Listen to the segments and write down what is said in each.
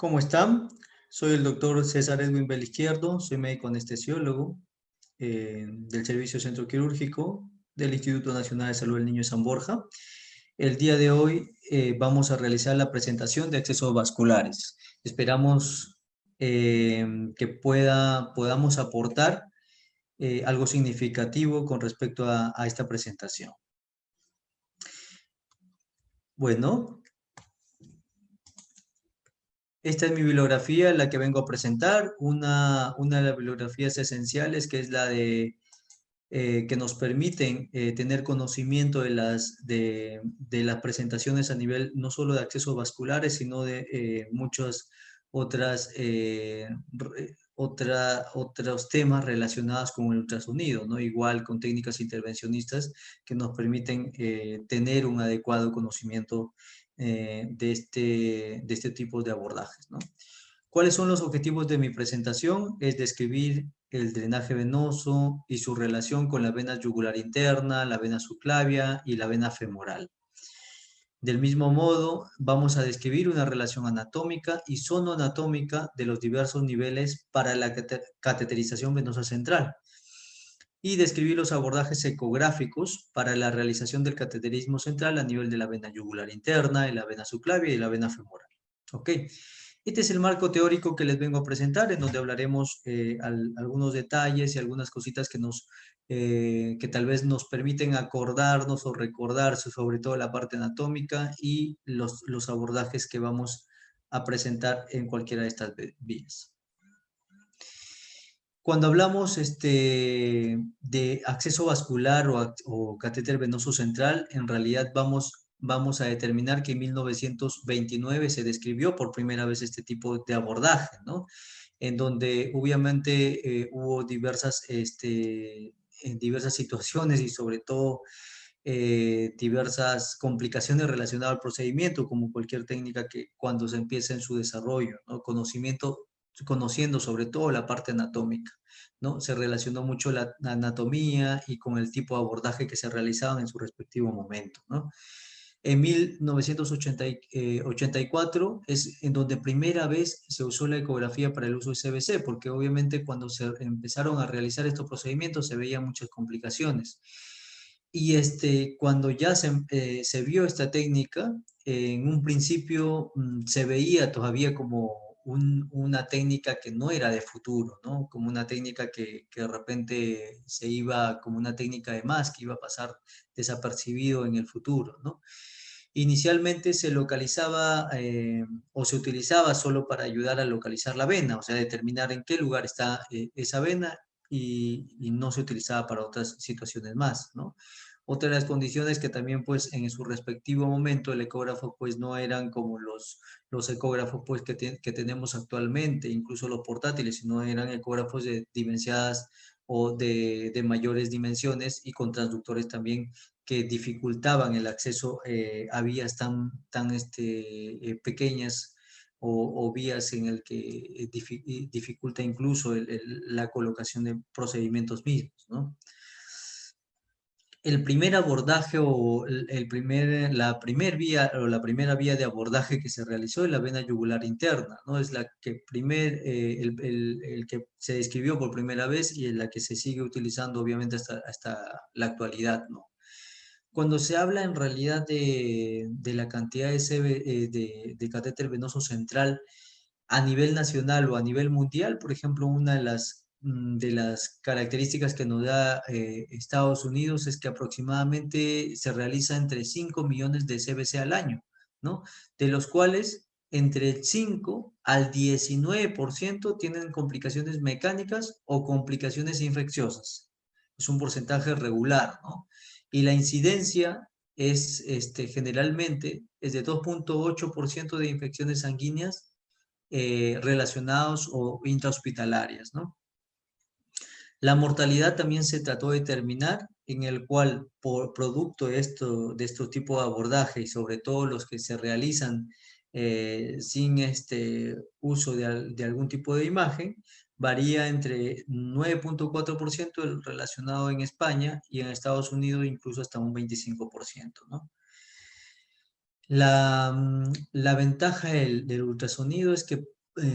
¿Cómo están? Soy el doctor César Edwin Izquierdo, soy médico anestesiólogo del Servicio Centro Quirúrgico del Instituto Nacional de Salud del Niño de San Borja. El día de hoy vamos a realizar la presentación de accesos vasculares. Esperamos que podamos aportar algo significativo con respecto a esta presentación. Bueno, esta es mi bibliografía, la que vengo a presentar. Una de las bibliografías esenciales, que es la de que nos permiten tener conocimiento de las presentaciones a nivel no solo de accesos vasculares, sino de muchas otras otros temas relacionados con el ultrasonido, ¿no? Igual con técnicas intervencionistas que nos permiten tener un adecuado conocimiento de este tipo de abordajes, ¿no? ¿Cuáles son los objetivos de mi presentación? Es describir el drenaje venoso y su relación con la vena yugular interna, la vena subclavia y la vena femoral. Del mismo modo, vamos a describir una relación anatómica y zonoanatómica de los diversos niveles para la cateterización venosa central y describir los abordajes ecográficos para la realización del cateterismo central a nivel de la vena yugular interna, de la vena subclavia y la vena femoral. ¿Ok? Este es el marco teórico que les vengo a presentar, en donde hablaremos algunos detalles y algunas cositas que tal vez nos permiten acordarnos o recordarse, sobre todo la parte anatómica y los abordajes que vamos a presentar en cualquiera de estas vías. Cuando hablamos de acceso vascular o catéter venoso central, en realidad vamos a determinar que en 1929 se describió por primera vez este tipo de abordaje, ¿no? En donde obviamente hubo diversas situaciones y sobre todo diversas complicaciones relacionadas al procedimiento, como cualquier técnica que cuando se empieza en su desarrollo, ¿no? Conociendo sobre todo la parte anatómica, ¿no? Se relacionó mucho la anatomía y con el tipo de abordaje que se realizaban en su respectivo momento, ¿no? En 1984 es en donde primera vez se usó la ecografía para el uso de CBC, porque obviamente cuando se empezaron a realizar estos procedimientos se veían muchas complicaciones. Y cuando ya se vio esta técnica, en un principio se veía todavía como una técnica que no era de futuro, ¿no? Como una técnica que de repente se iba como una técnica de más, que iba a pasar desapercibido en el futuro, ¿no? Inicialmente se localizaba o se utilizaba solo para ayudar a localizar la vena, o sea, determinar en qué lugar está esa vena y no se utilizaba para otras situaciones más, ¿no? Otra de las condiciones que también pues en su respectivo momento el ecógrafo pues no eran como los ecógrafos pues que tenemos actualmente, incluso los portátiles, sino eran ecógrafos de dimensionadas o de mayores dimensiones y con transductores también que dificultaban el acceso a vías tan pequeñas o vías en el que dificulta incluso la colocación de procedimientos mismos, ¿no? El primer abordaje o la primera vía de abordaje que se realizó es la vena yugular interna, ¿no? Es la que el que se describió por primera vez y es la que se sigue utilizando obviamente hasta la actualidad, ¿no? Cuando se habla en realidad de la cantidad de catéter venoso central a nivel nacional o a nivel mundial, por ejemplo, una de las características que nos da Estados Unidos es que aproximadamente se realiza entre 5 millones de CBC al año, ¿no? De los cuales entre el 5 al 19% tienen complicaciones mecánicas o complicaciones infecciosas. Es un porcentaje regular, ¿no? Y la incidencia es generalmente es de 2,8% de infecciones sanguíneas relacionados o intrahospitalarias, ¿no? La mortalidad también se trató de determinar, en el cual, por producto de estos tipos de abordaje y sobre todo los que se realizan sin uso de algún tipo de imagen, varía entre 9,4% el relacionado en España y en Estados Unidos incluso hasta un 25%, ¿no? La ventaja del ultrasonido es que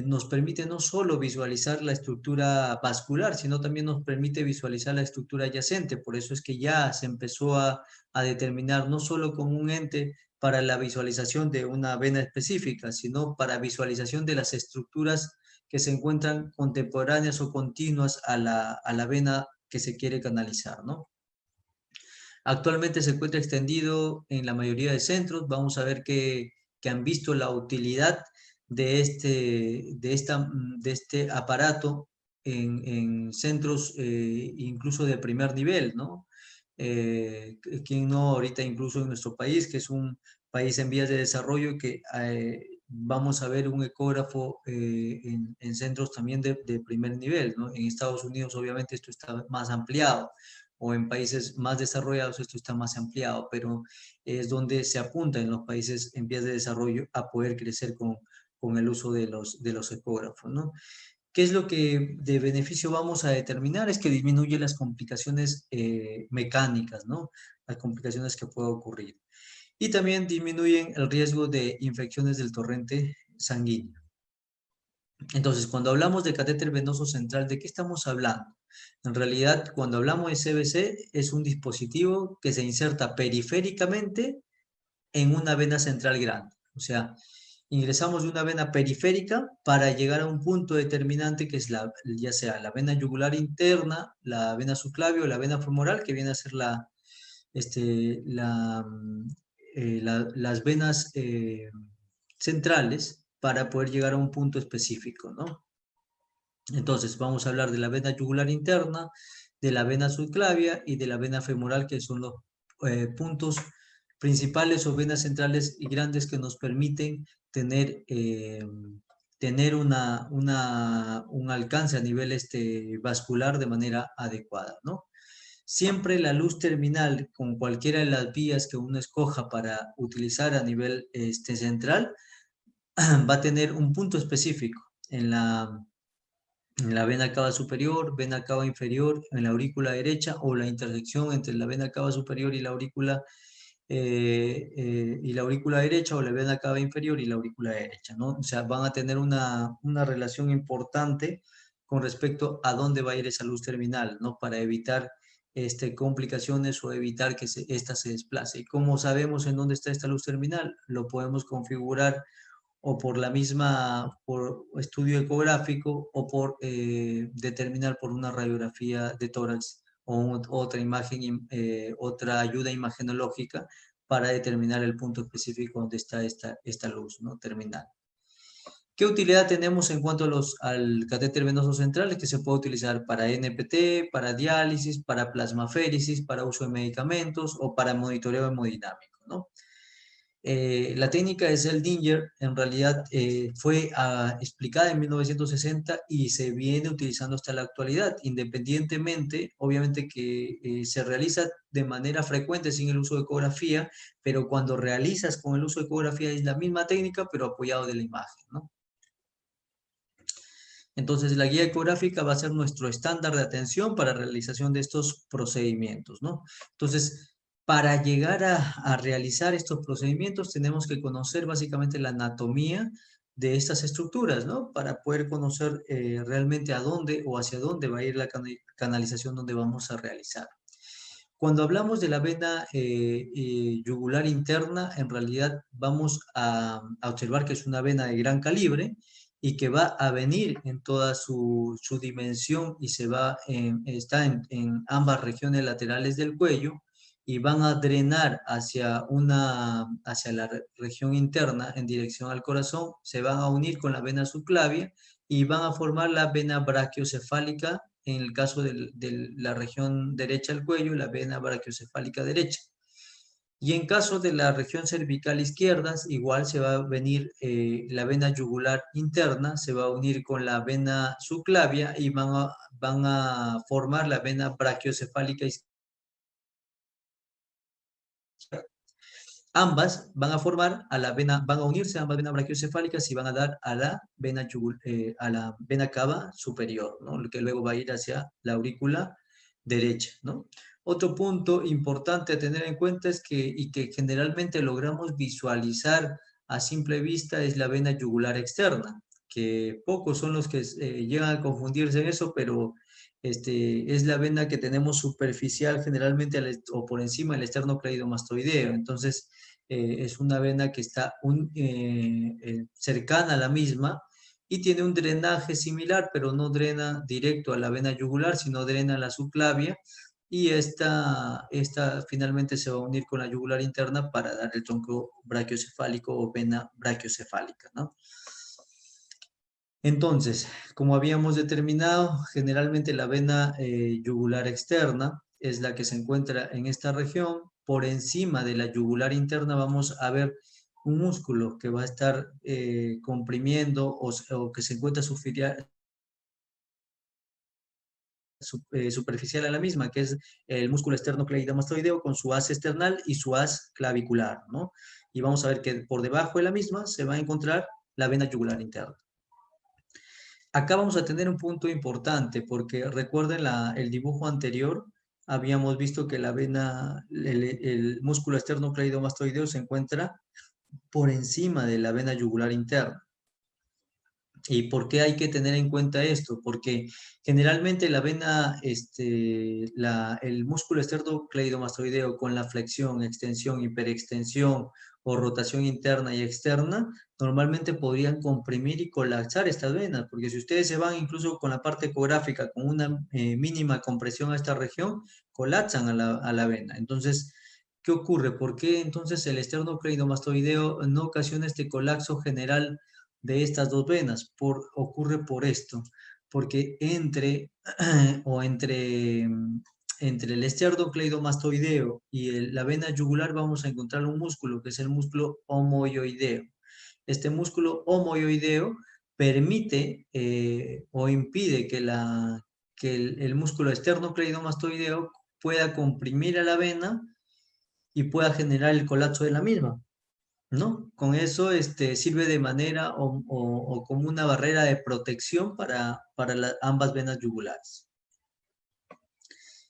nos permite no solo visualizar la estructura vascular, sino también nos permite visualizar la estructura adyacente. Por eso es que ya se empezó a determinar no solo como un ente para la visualización de una vena específica, sino para visualización de las estructuras que se encuentran contemporáneas o continuas a la vena que se quiere canalizar, ¿no? Actualmente se encuentra extendido en la mayoría de centros. Vamos a ver que han visto la utilidad de este aparato en centros incluso de primer nivel, ¿no? ¿Quién no ahorita incluso en nuestro país, que es un país en vías de desarrollo, que vamos a ver un ecógrafo en centros también de primer nivel, ¿no? En Estados Unidos obviamente esto está más ampliado, o en países más desarrollados esto está más ampliado, pero es donde se apunta en los países en vías de desarrollo a poder crecer con el uso de los ecógrafos, ¿no? ¿Qué es lo que de beneficio vamos a determinar? Es que disminuye las complicaciones mecánicas, ¿no? Las complicaciones que pueden ocurrir. Y también disminuyen el riesgo de infecciones del torrente sanguíneo. Entonces, cuando hablamos de catéter venoso central, ¿de qué estamos hablando? En realidad, cuando hablamos de CVC, es un dispositivo que se inserta periféricamente en una vena central grande. O sea, ingresamos de una vena periférica para llegar a un punto determinante que es ya sea la vena yugular interna, la vena subclavia o la vena femoral, que viene a ser las venas centrales para poder llegar a un punto específico, ¿no? Entonces, vamos a hablar de la vena yugular interna, de la vena subclavia y de la vena femoral, que son los puntos principales o venas centrales y grandes que nos permiten tener un alcance a nivel vascular de manera adecuada, ¿no? Siempre la luz terminal, con cualquiera de las vías que uno escoja para utilizar a nivel central, va a tener un punto específico en la vena cava superior, vena cava inferior, en la aurícula derecha, o la intersección entre la vena cava superior y la aurícula derecha, o la vena cava inferior y la aurícula derecha, ¿no? O sea, van a tener una relación importante con respecto a dónde va a ir esa luz terminal, ¿no? Para evitar complicaciones o evitar que esta se desplace. ¿Y cómo sabemos en dónde está esta luz terminal? Lo podemos configurar o por por estudio ecográfico, o por determinar por una radiografía de tórax o otra imagen, otra ayuda imagenológica para determinar el punto específico donde está esta luz, ¿no? Terminal. ¿Qué utilidad tenemos en cuanto al catéter venoso central? Es que se puede utilizar para NPT, para diálisis, para plasmaféresis, para uso de medicamentos o para monitoreo hemodinámico, ¿no? La técnica de Seldinger en realidad fue explicada en 1960 y se viene utilizando hasta la actualidad, independientemente, obviamente que se realiza de manera frecuente sin el uso de ecografía, pero cuando realizas con el uso de ecografía es la misma técnica, pero apoyado de la imagen, ¿no? Entonces, la guía ecográfica va a ser nuestro estándar de atención para realización de estos procedimientos, ¿no? Entonces, para llegar a realizar estos procedimientos tenemos que conocer básicamente la anatomía de estas estructuras, ¿no? Para poder conocer realmente a dónde o hacia dónde va a ir la canalización donde vamos a realizar. Cuando hablamos de la vena yugular interna, en realidad vamos a observar que es una vena de gran calibre y que va a venir en toda su dimensión y está en ambas regiones laterales del cuello, y van a drenar hacia la región interna en dirección al corazón, se van a unir con la vena subclavia y van a formar la vena brachiocefálica. En el caso de la región derecha del cuello, la vena brachiocefálica derecha. Y en caso de la región cervical izquierda, igual se va a venir la vena yugular interna, se va a unir con la vena subclavia y van a formar la vena brachiocefálica izquierda. Ambas van a formar van a unirse a ambas venas brachiocefálicas y van a dar a la a la vena cava superior, ¿no? Que luego va a ir hacia la aurícula derecha, ¿no? Otro punto importante a tener en cuenta es y que generalmente logramos visualizar a simple vista es la vena yugular externa, que pocos son los que llegan a confundirse en eso, pero es la vena que tenemos superficial generalmente o por encima del esternocleidomastoideo. Entonces, es una vena que está cercana a la misma y tiene un drenaje similar, pero no drena directo a la vena yugular, sino drena a la subclavia y esta finalmente se va a unir con la yugular interna para dar el tronco brachiocefálico o vena brachiocefálica, ¿no? Entonces, como habíamos determinado, generalmente la vena yugular externa es la que se encuentra en esta región. Por encima de la yugular interna vamos a ver un músculo que va a estar comprimiendo o que se encuentra superficial a la misma, que es el músculo esternocleidomastoideo con su haz external y su haz clavicular, ¿no? Y vamos a ver que por debajo de la misma se va a encontrar la vena yugular interna. Acá vamos a tener un punto importante porque recuerden el dibujo anterior, habíamos visto que la vena, el músculo esternocleidomastoideo se encuentra por encima de la vena yugular interna. ¿Y por qué hay que tener en cuenta esto? Porque generalmente la vena, el músculo esternocleidomastoideo con la flexión, extensión, hiperextensión o rotación interna y externa, normalmente podrían comprimir y colapsar estas venas, porque si ustedes se van incluso con la parte ecográfica con una mínima compresión a esta región, colapsan a la vena. Entonces, ¿qué ocurre? ¿Por qué entonces el esternocleidomastoideo no ocasiona este colapso general de estas dos venas? Ocurre por esto, porque entre el esternocleidomastoideo y la vena yugular vamos a encontrar un músculo que es el músculo homoioideo. Este músculo homoioideo permite o impide que el músculo esternocleidomastoideo pueda comprimir a la vena y pueda generar el colapso de la misma, ¿no? Con eso sirve de manera o como una barrera de protección para ambas venas yugulares.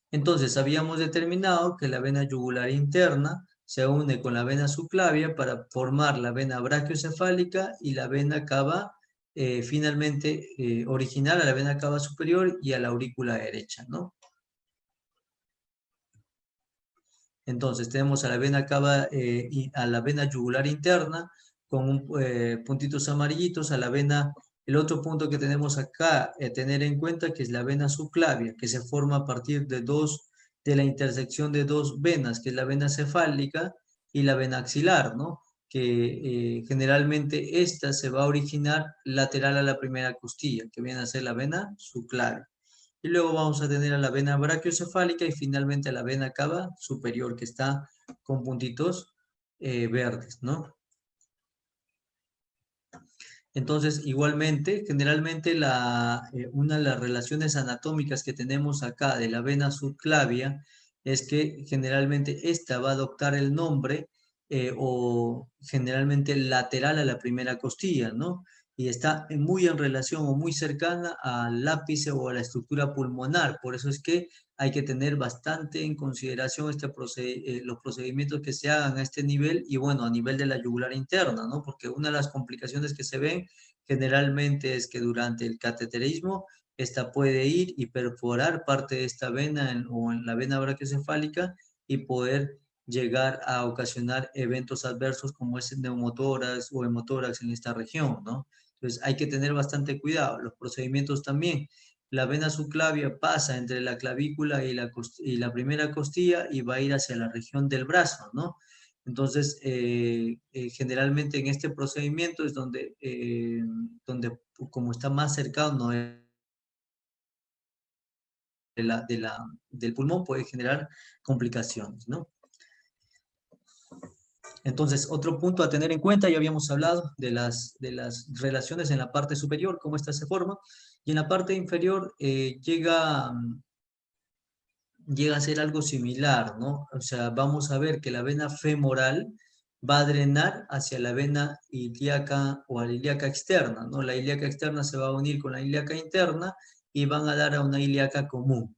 Entonces, habíamos determinado que la vena yugular interna se une con la vena subclavia para formar la vena brachiocefálica y la vena cava, finalmente original a la vena cava superior y a la aurícula derecha, ¿no? Entonces tenemos a la vena cava y a la vena yugular interna con puntitos amarillitos, a la vena, el otro punto que tenemos acá tener en cuenta que es la vena subclavia, que se forma a partir de la intersección de dos venas, que es la vena cefálica y la vena axilar, ¿no? Que generalmente esta se va a originar lateral a la primera costilla, que viene a ser la vena subclavia. Y luego vamos a tener a la vena brachiocefálica y finalmente a la vena cava superior, que está con puntitos verdes, ¿no? Entonces, igualmente, generalmente una de las relaciones anatómicas que tenemos acá de la vena subclavia es que generalmente esta va a adoptar el nombre o generalmente lateral a la primera costilla, ¿no? Y está muy en relación o muy cercana al ápice o a la estructura pulmonar. Por eso es que hay que tener bastante en consideración los procedimientos que se hagan a este nivel y bueno, a nivel de la yugular interna, ¿no? Porque una de las complicaciones que se ven generalmente es que durante el cateterismo esta puede ir y perforar parte de esta vena o en la vena brachiocefálica y poder llegar a ocasionar eventos adversos como es el neumotórax o hemotórax en esta región, ¿no? Entonces hay que tener bastante cuidado. Los procedimientos también. La vena subclavia pasa entre la clavícula y la primera costilla y va a ir hacia la región del brazo, ¿no? Entonces, generalmente en este procedimiento es donde como está más cercano del pulmón, puede generar complicaciones, ¿no? Entonces, otro punto a tener en cuenta, ya habíamos hablado de las relaciones en la parte superior, cómo esta se forma, y en la parte inferior llega a ser algo similar, ¿no? O sea, vamos a ver que la vena femoral va a drenar hacia la vena ilíaca o a la ilíaca externa, ¿no? La ilíaca externa se va a unir con la ilíaca interna y van a dar a una ilíaca común.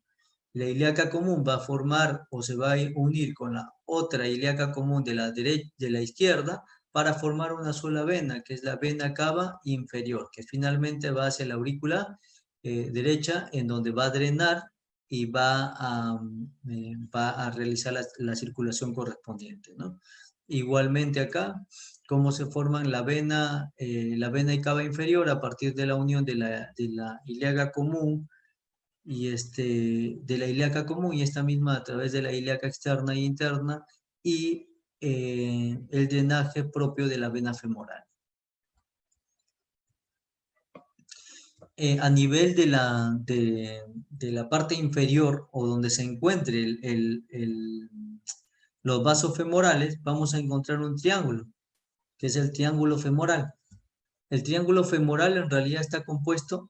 La ilíaca común va a formar o se va a unir con la otra ilíaca común de la izquierda para formar una sola vena, que es la vena cava inferior, que finalmente va hacia la aurícula derecha, en donde va a drenar y va a realizar la circulación correspondiente, ¿no? Igualmente acá, cómo se forman la vena y cava inferior a partir de la unión de la ilíaca común y de la ilíaca común y esta misma a través de la ilíaca externa e interna y el drenaje propio de la vena femoral. A nivel de la parte inferior o donde se encuentre los vasos femorales, vamos a encontrar un triángulo, que es el triángulo femoral. El triángulo femoral en realidad está compuesto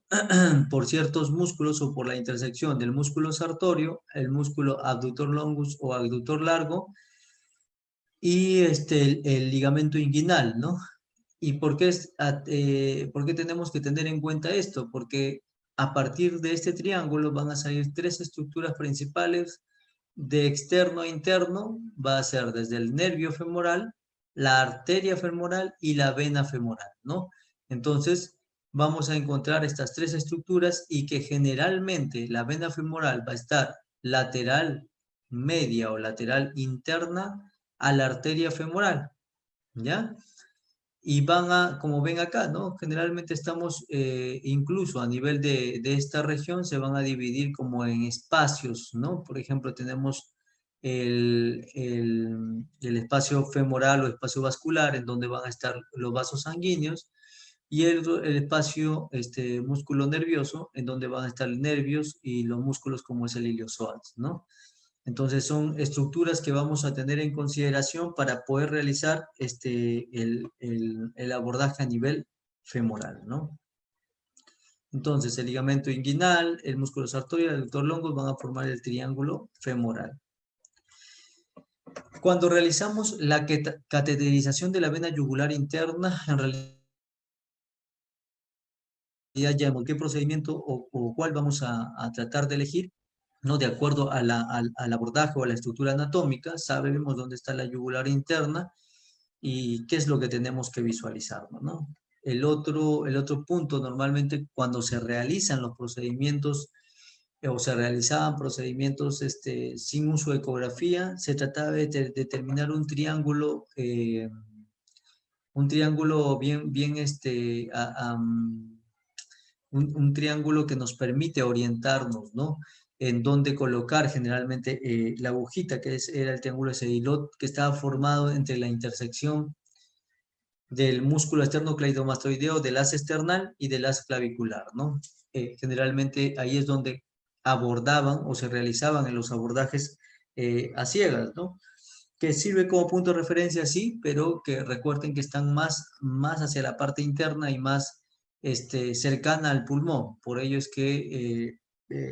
por ciertos músculos o por la intersección del músculo sartorio, el músculo abductor longus o abductor largo y el ligamento inguinal, ¿no? ¿Y por qué tenemos que tener en cuenta esto? Porque a partir de este triángulo van a salir tres estructuras principales de externo a interno, va a ser desde el nervio femoral, la arteria femoral y la vena femoral, ¿no? Entonces, vamos a encontrar estas tres estructuras y que generalmente la vena femoral va a estar lateral media o lateral interna a la arteria femoral, ¿ya? Y van a, como ven acá, ¿no? Generalmente estamos, incluso a nivel de esta región, se van a dividir como en espacios, ¿no? Por ejemplo, tenemos el espacio femoral o espacio vascular, en donde van a estar los vasos sanguíneos, y el espacio músculo nervioso, en donde van a estar los nervios y los músculos como es el iliopsoas, ¿no? Entonces son estructuras que vamos a tener en consideración para poder realizar el abordaje a nivel femoral, ¿no? Entonces el ligamento inguinal, el músculo sartorio y el aductor longus van a formar el triángulo femoral. Cuando realizamos la cateterización de la vena yugular interna, en realidad ya qué procedimiento o cuál vamos a tratar de elegir, ¿no? De acuerdo al abordaje o a la estructura anatómica, sabemos dónde está la yugular interna y qué es lo que tenemos que visualizar, ¿no? El otro punto, normalmente cuando se realizan los procedimientos o se realizaban procedimientos sin uso de ecografía, se trataba de determinar un triángulo bien un triángulo que nos permite orientarnos, ¿no? En dónde colocar generalmente la agujita, era el triángulo de Sedilot, que estaba formado entre la intersección del músculo esternocleidomastoideo, del as external y del as clavicular, ¿no? Generalmente ahí es donde abordaban o se realizaban en los abordajes a ciegas, ¿no? Que sirve como punto de referencia, sí, pero que recuerden que están más hacia la parte interna y más cercana al pulmón. Por ello es que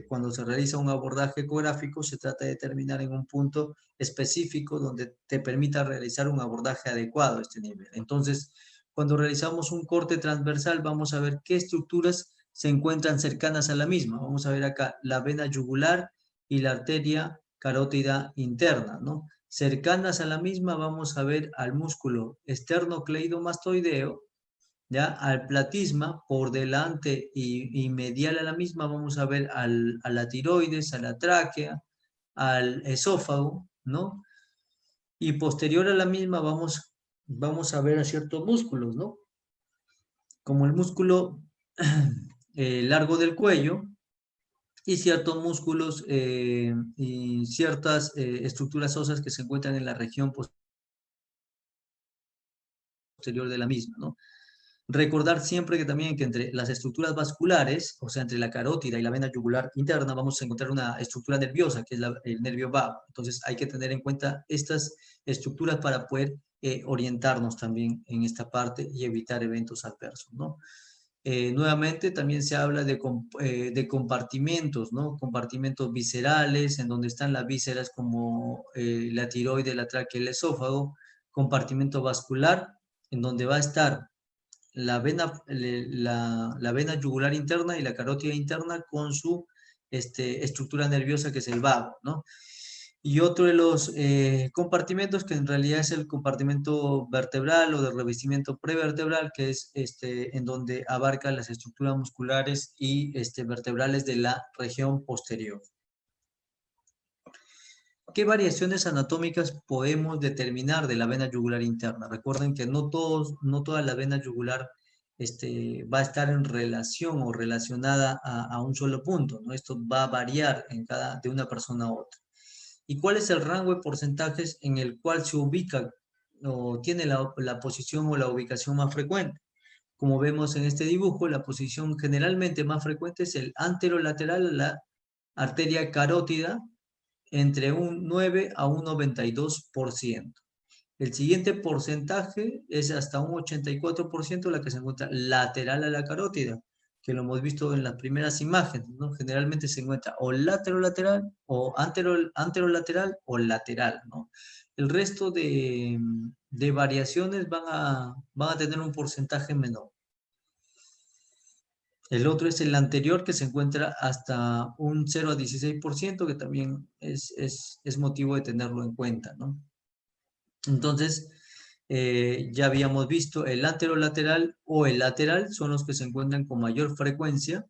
cuando se realiza un abordaje ecográfico se trata de determinar en un punto específico donde te permita realizar un abordaje adecuado a este nivel. Entonces, cuando realizamos un corte transversal, vamos a ver qué estructuras se encuentran cercanas a la misma. Vamos a ver acá la vena yugular y la arteria carótida interna, ¿no? Cercanas a la misma vamos a ver al músculo esternocleidomastoideo, ya al platisma por delante y medial a la misma vamos a ver a la tiroides, a la tráquea, al esófago, ¿no? Y posterior a la misma vamos a ver a ciertos músculos, ¿no? Como el músculo largo del cuello y ciertos músculos y ciertas estructuras óseas que se encuentran en la región posterior de la misma, ¿no? Recordar siempre que también que entre las estructuras vasculares, o sea, entre la carótida y la vena yugular interna, vamos a encontrar una estructura nerviosa, que es el nervio vago. Entonces hay que tener en cuenta estas estructuras para poder orientarnos también en esta parte y evitar eventos adversos, ¿no? Nuevamente también se habla de compartimentos, ¿no? Compartimentos viscerales, en donde están las vísceras como la tiroide, la tráquea y el esófago. Compartimento vascular, en donde va a estar la vena yugular interna y la carótida interna con su estructura nerviosa que es el vago, ¿no? Y otro de los compartimentos que en realidad es el compartimento vertebral o de revestimiento prevertebral, que es en donde abarca las estructuras musculares y vertebrales de la región posterior. ¿Qué variaciones anatómicas podemos determinar de la vena yugular interna? Recuerden que no toda la vena yugular va a estar en relación o relacionada a un solo punto, ¿no? Esto va a variar de una persona a otra. ¿Y cuál es el rango de porcentajes en el cual se ubica o tiene la posición o la ubicación más frecuente? Como vemos en este dibujo, la posición generalmente más frecuente es el anterolateral a la arteria carótida, entre un 9 a un 92%. El siguiente porcentaje es hasta un 84% la que se encuentra lateral a la carótida, que lo hemos visto en las primeras imágenes, ¿no? Generalmente se encuentra o lateral o anterolateral o lateral, ¿no? El resto de variaciones van a tener un porcentaje menor. El otro es el anterior, que se encuentra hasta un 0 a 16%, que también es motivo de tenerlo en cuenta, ¿no? Entonces, ya habíamos visto el anterolateral o el lateral son los que se encuentran con mayor frecuencia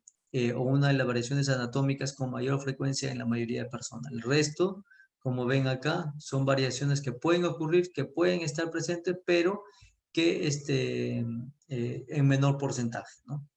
o una de las variaciones anatómicas con mayor frecuencia en la mayoría de personas. El resto, como ven acá, son variaciones que pueden ocurrir, que pueden estar presentes, pero que en menor porcentaje, ¿no?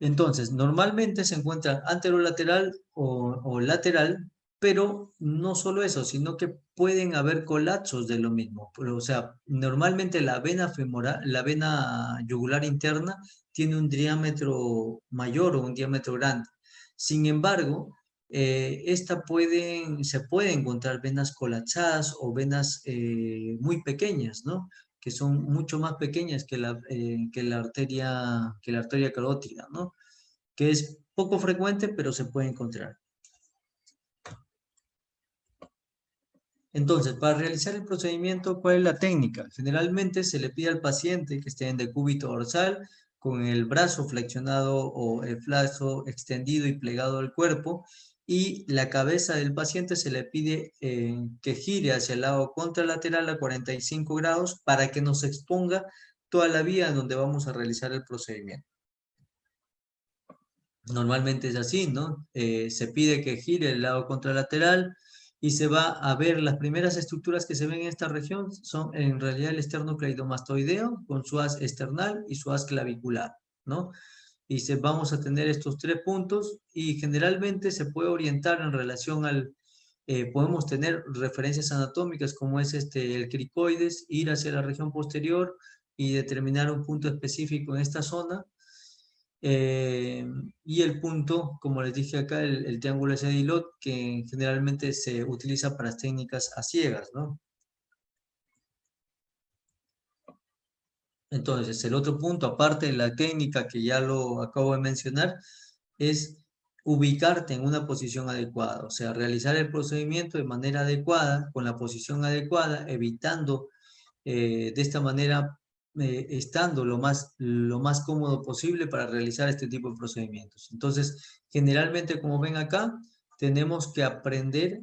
Entonces, normalmente se encuentra anterolateral o lateral, pero no solo eso, sino que pueden haber colapsos de lo mismo. O sea, normalmente la vena femoral, la vena yugular interna tiene un diámetro mayor o un diámetro grande. Sin embargo, se puede encontrar venas colapsadas o venas muy pequeñas, ¿no? Que son mucho más pequeñas que la arteria carótida, ¿no? Que es poco frecuente, pero se puede encontrar. Entonces, para realizar el procedimiento, ¿cuál es la técnica? Generalmente se le pide al paciente que esté en decúbito dorsal, con el brazo flexionado o el brazo extendido y plegado al cuerpo, y la cabeza del paciente se le pide que gire hacia el lado contralateral a 45 grados para que nos exponga toda la vía en donde vamos a realizar el procedimiento. Normalmente es así, ¿no? Se pide que gire el lado contralateral y se va a ver las primeras estructuras que se ven en esta región son en realidad el esternocleidomastoideo con su haz external y su haz clavicular, ¿no? Y vamos a tener estos tres puntos y generalmente se puede orientar en relación podemos tener referencias anatómicas como es el cricoides, ir hacia la región posterior y determinar un punto específico en esta zona. Y el punto, como les dije acá, el triángulo Sedilot, que generalmente se utiliza para las técnicas a ciegas, ¿no? Entonces, el otro punto, aparte de la técnica que ya lo acabo de mencionar, es ubicarte en una posición adecuada, o sea, realizar el procedimiento de manera adecuada, con la posición adecuada, evitando de esta manera, estando lo más cómodo posible para realizar este tipo de procedimientos. Entonces, generalmente, como ven acá, tenemos que aprender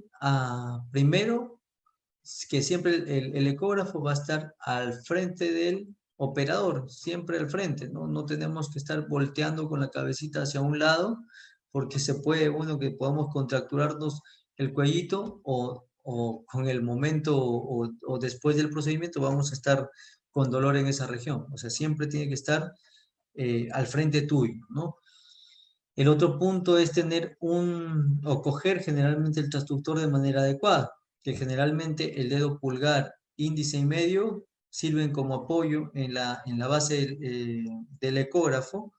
primero, que siempre el ecógrafo va a estar al frente del operador, siempre al frente, ¿no? No tenemos que estar volteando con la cabecita hacia un lado, porque se puede, bueno, que podamos contracturarnos el cuellito o con el momento o después del procedimiento vamos a estar con dolor en esa región. O sea, siempre tiene que estar al frente tuyo, ¿no? El otro punto es tener o coger generalmente el transductor de manera adecuada, que generalmente el dedo pulgar, índice y medio sirven como apoyo en la base del ecógrafo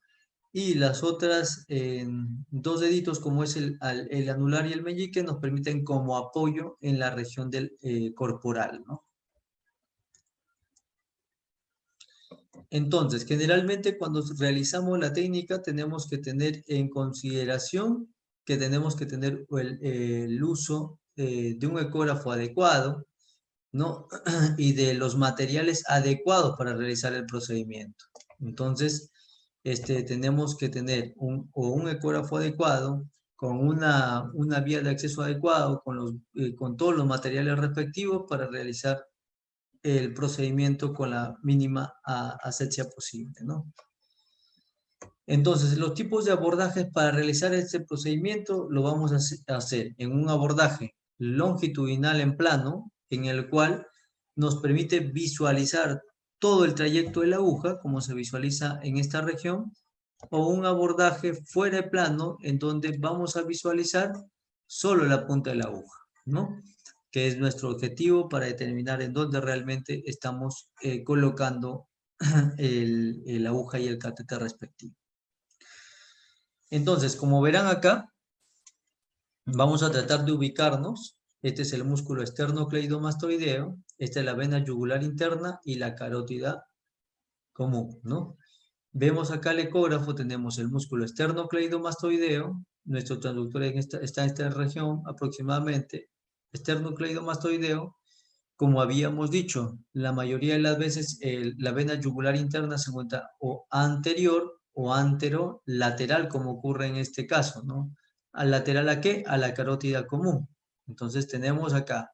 y las otras dos deditos como es el anular y el meñique nos permiten como apoyo en la región del corporal, ¿no? Entonces, generalmente cuando realizamos la técnica tenemos que tener en consideración que tenemos que tener el uso de un ecógrafo adecuado, ¿no? Y de los materiales adecuados para realizar el procedimiento. Entonces, tenemos que tener un ecógrafo adecuado, con una vía de acceso adecuado, con todos los materiales respectivos para realizar el procedimiento con la mínima asepsia posible, ¿no? Entonces, los tipos de abordajes para realizar este procedimiento lo vamos a hacer en un abordaje longitudinal en plano, en el cual nos permite visualizar todo el trayecto de la aguja, como se visualiza en esta región, o un abordaje fuera de plano, en donde vamos a visualizar solo la punta de la aguja, ¿no? Que es nuestro objetivo para determinar en dónde realmente estamos colocando la aguja y el catéter respectivo. Entonces, como verán acá, vamos a tratar de ubicarnos. Este es el músculo esternocleidomastoideo, esta es la vena yugular interna y la carótida común, ¿no? Vemos acá el ecógrafo, tenemos el músculo esternocleidomastoideo, nuestro transductor está en esta región aproximadamente, esternocleidomastoideo. Como habíamos dicho, la mayoría de las veces la vena yugular interna se encuentra o anterior o anterolateral, como ocurre en este caso, ¿no? ¿Al lateral a qué? A la carótida común. Entonces tenemos acá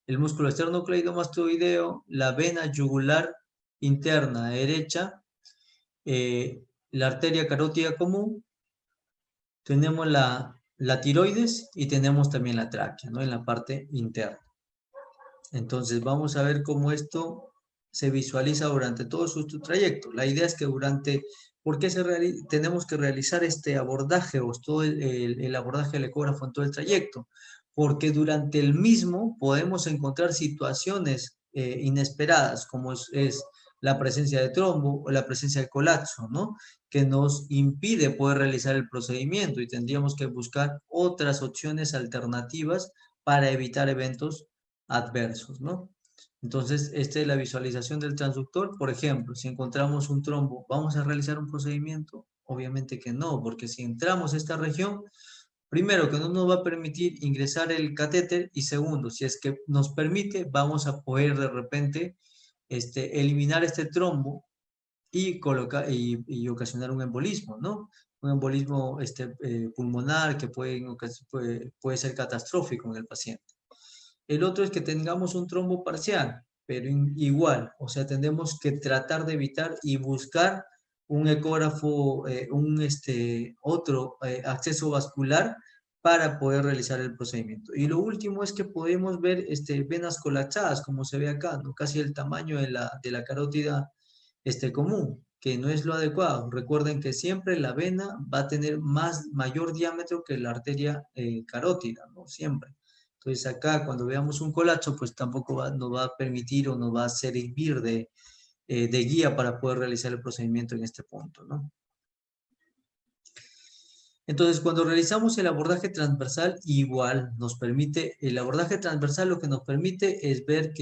el músculo esternocleidomastoideo, la vena yugular interna derecha, la arteria carótida común, tenemos la tiroides y tenemos también la tráquea, ¿no? En la parte interna. Entonces vamos a ver cómo esto se visualiza durante todo su trayecto. La idea es que ¿por qué tenemos que realizar este abordaje o todo el abordaje del ecógrafo en todo el trayecto? Porque durante el mismo podemos encontrar situaciones inesperadas, como es la presencia de trombo o la presencia de colapso, ¿no? Que nos impide poder realizar el procedimiento y tendríamos que buscar otras opciones alternativas para evitar eventos adversos, ¿no? Entonces, esta es la visualización del transductor. Por ejemplo, si encontramos un trombo, ¿vamos a realizar un procedimiento? Obviamente que no, porque si entramos a esta región, primero, que no nos va a permitir ingresar el catéter, y segundo, si es que nos permite, vamos a poder de repente eliminar este trombo y ocasionar un embolismo, ¿no? Un embolismo pulmonar que puede ser catastrófico en el paciente. El otro es que tengamos un trombo parcial, pero igual, o sea, tenemos que tratar de evitar y buscar un ecógrafo, otro acceso vascular para poder realizar el procedimiento. Y lo último es que podemos ver venas colapsadas, como se ve acá, ¿no? Casi el tamaño de la carótida común, que no es lo adecuado. Recuerden que siempre la vena va a tener mayor diámetro que la arteria carótida, ¿no? Siempre. Entonces acá cuando veamos un colapso, pues tampoco nos va a permitir o nos va a servir de guía para poder realizar el procedimiento en este punto, ¿no? Entonces, cuando realizamos el abordaje transversal, igual el abordaje transversal lo que nos permite es ver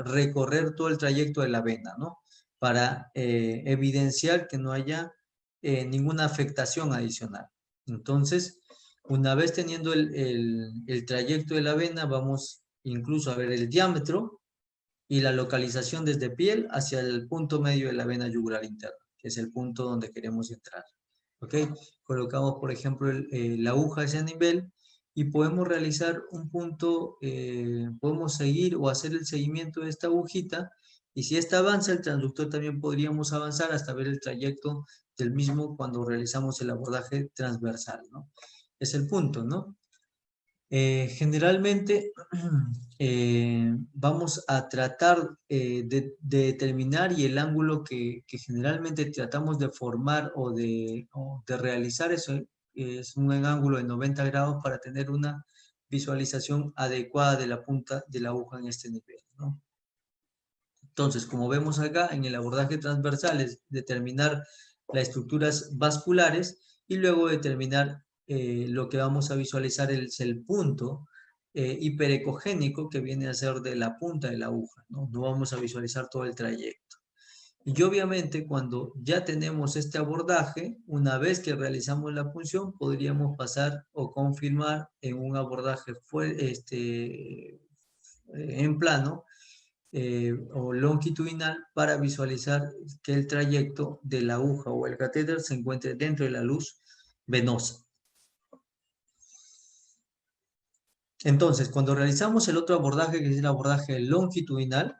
recorrer todo el trayecto de la vena, ¿no? Para evidenciar que no haya ninguna afectación adicional. Entonces, una vez teniendo el trayecto de la vena, vamos incluso a ver el diámetro y la localización desde piel hacia el punto medio de la vena yugular interna, que es el punto donde queremos entrar. ¿Ok? Colocamos, por ejemplo, la aguja a ese nivel y podemos realizar un punto, podemos seguir o hacer el seguimiento de esta agujita, y si esta avanza, el transductor también podríamos avanzar hasta ver el trayecto del mismo cuando realizamos el abordaje transversal, ¿no? Es el punto, ¿no? Generalmente vamos a tratar de determinar, y el ángulo que generalmente tratamos de formar o de realizar eso es un ángulo de 90 grados para tener una visualización adecuada de la punta de la aguja en este nivel, ¿no? Entonces, como vemos acá, en el abordaje transversal es determinar las estructuras vasculares y luego determinar lo que vamos a visualizar es el punto hiperecogénico que viene a ser de la punta de la aguja, ¿no? No vamos a visualizar todo el trayecto. Y obviamente cuando ya tenemos este abordaje, una vez que realizamos la punción, podríamos pasar o confirmar en un abordaje en plano o longitudinal para visualizar que el trayecto de la aguja o el catéter se encuentre dentro de la luz venosa. Entonces, cuando realizamos el otro abordaje, que es el abordaje longitudinal,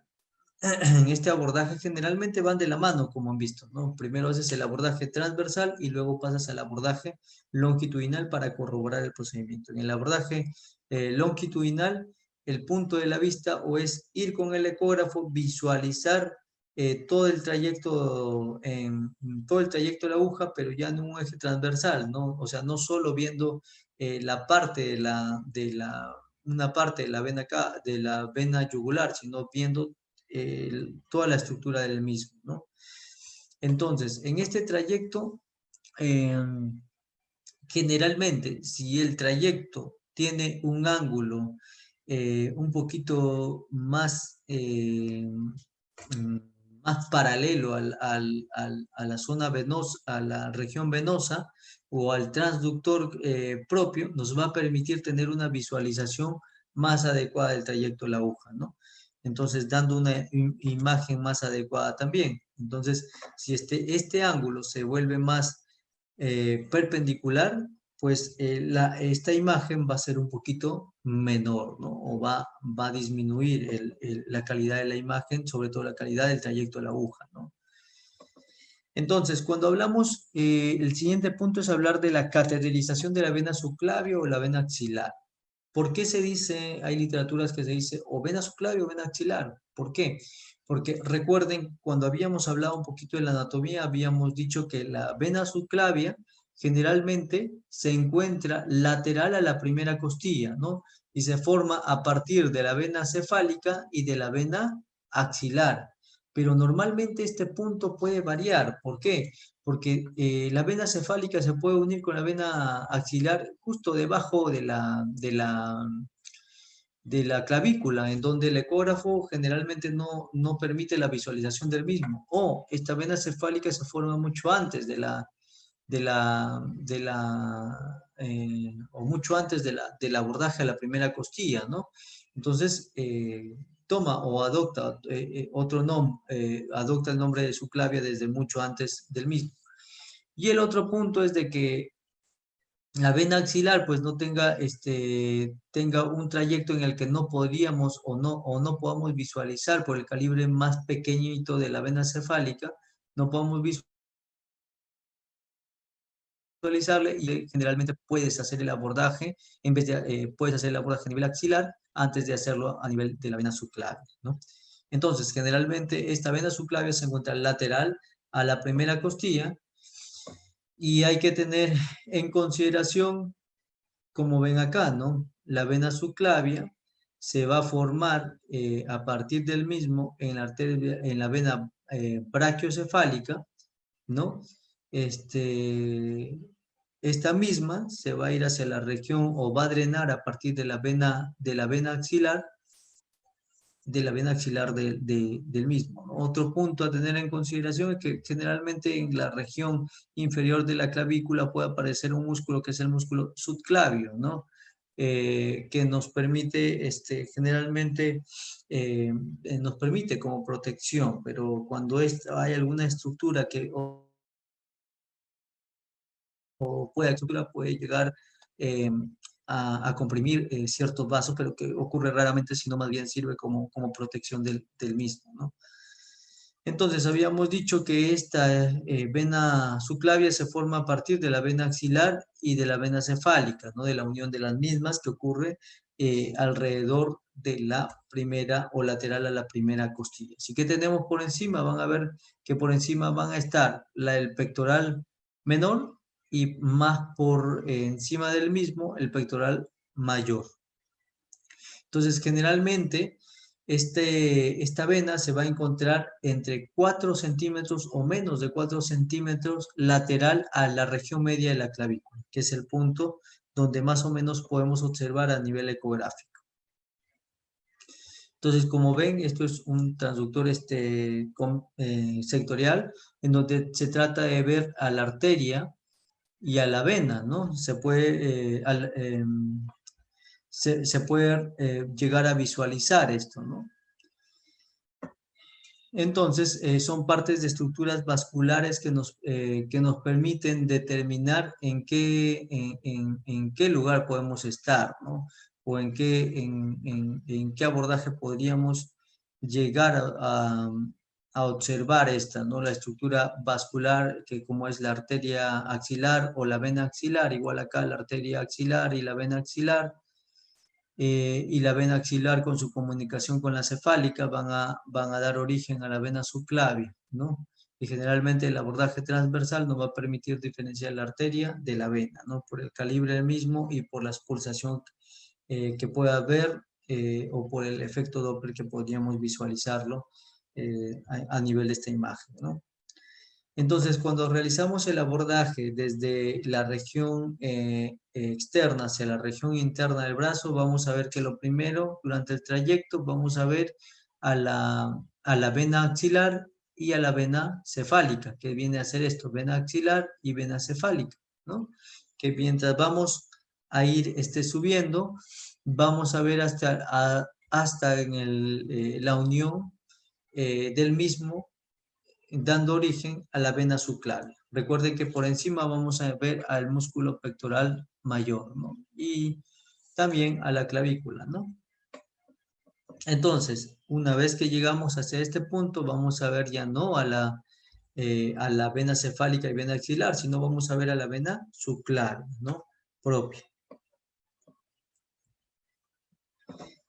en este abordaje generalmente van de la mano, como han visto, ¿no? Primero haces el abordaje transversal y luego pasas al abordaje longitudinal para corroborar el procedimiento. En el abordaje longitudinal, el punto de la vista o es ir con el ecógrafo, visualizar todo el trayecto de la aguja, pero ya en un eje transversal, ¿no? O sea, no solo viendo la parte una parte de la vena acá, de la vena yugular, sino viendo toda la estructura del mismo, ¿no? Entonces, en este trayecto, eh, generalmente, si el trayecto tiene un ángulo un poquito más, más paralelo a la zona venosa, a la región venosa o al transductor propio, nos va a permitir tener una visualización más adecuada del trayecto de la aguja, ¿no? Entonces, dando una imagen más adecuada también. Entonces, si este ángulo se vuelve más perpendicular, pues esta imagen va a ser un poquito menor, ¿no? O va a disminuir la calidad de la imagen, sobre todo la calidad del trayecto de la aguja, ¿no? Entonces, cuando hablamos, el siguiente punto es hablar de la cateterización de la vena subclavia o la vena axilar. ¿Por qué se dice, hay literaturas que se dice o vena subclavia o vena axilar? ¿Por qué? Porque recuerden, cuando habíamos hablado un poquito de la anatomía, habíamos dicho que la vena subclavia generalmente se encuentra lateral a la primera costilla, ¿no? Y se forma a partir de la vena cefálica y de la vena axilar. Pero normalmente este punto puede variar. ¿Por qué? Porque la vena cefálica se puede unir con la vena axilar justo debajo de la clavícula, en donde el ecógrafo generalmente no permite la visualización del mismo. O esta vena cefálica se forma mucho antes o mucho antes del abordaje a la primera costilla, ¿no? Entonces, toma o adopta otro nombre, adopta el nombre de subclavia desde mucho antes del mismo. Y el otro punto es de que la vena axilar pues no tenga un trayecto en el que no podríamos o no podamos visualizar por el calibre más pequeñito de la vena cefálica, no podemos visualizarle y generalmente puedes hacer el abordaje, en vez de, puedes hacer el abordaje a nivel axilar antes de hacerlo a nivel de la vena subclavia, ¿no? Entonces, generalmente esta vena subclavia se encuentra lateral a la primera costilla y hay que tener en consideración, como ven acá, ¿no? La vena subclavia se va a formar a partir del mismo en la vena brachiocefálica, ¿no? Este, esta misma se va a ir hacia la región o va a drenar a partir de la vena axilar del mismo, ¿no? Otro punto a tener en consideración es que generalmente en la región inferior de la clavícula puede aparecer un músculo que es el músculo subclavio, ¿no? Que nos permite, generalmente, nos permite como protección, pero cuando hay alguna estructura que puede llegar eh, a comprimir ciertos vasos, pero que ocurre raramente, sino más bien sirve como protección del mismo, ¿no? Entonces, habíamos dicho que esta vena subclavia se forma a partir de la vena axilar y de la vena cefálica, ¿no? De la unión de las mismas que ocurre alrededor de la primera o lateral a la primera costilla. Así que tenemos por encima, van a ver que por encima van a estar el pectoral menor y más por encima del mismo el pectoral mayor. Entonces, generalmente, esta vena se va a encontrar entre 4 centímetros o menos de 4 centímetros lateral a la región media de la clavícula, que es el punto donde más o menos podemos observar a nivel ecográfico. Entonces, como ven, esto es un transductor sectorial, en donde se trata de ver a la arteria y a la vena, ¿no? Se puede llegar a visualizar esto, ¿no? Entonces, son partes de estructuras vasculares que nos permiten determinar en qué lugar podemos estar, ¿no? O en qué abordaje podríamos llegar a observar esta, ¿no? La estructura vascular, que como es la arteria axilar o la vena axilar, igual acá la arteria axilar y la vena axilar, y la vena axilar con su comunicación con la cefálica van a dar origen a la vena subclavia, ¿no? Y generalmente el abordaje transversal nos va a permitir diferenciar la arteria de la vena, ¿no? Por el calibre del mismo y por la pulsación que pueda haber o por el efecto Doppler que podríamos visualizarlo a nivel de esta imagen, ¿no? Entonces, cuando realizamos el abordaje desde la región externa hacia la región interna del brazo, vamos a ver que lo primero, durante el trayecto, vamos a ver a la vena axilar y a la vena cefálica, que viene a ser esto, vena axilar y vena cefálica, ¿no? Que mientras vamos a ir subiendo, vamos a ver hasta en la unión del mismo dando origen a la vena subclavia. Recuerden que por encima vamos a ver al músculo pectoral mayor, ¿no? Y también a la clavícula, ¿no? Entonces, una vez que llegamos hacia este punto, vamos a ver ya no a la vena cefálica y vena axilar, sino vamos a ver a la vena subclavia, ¿no? Propia.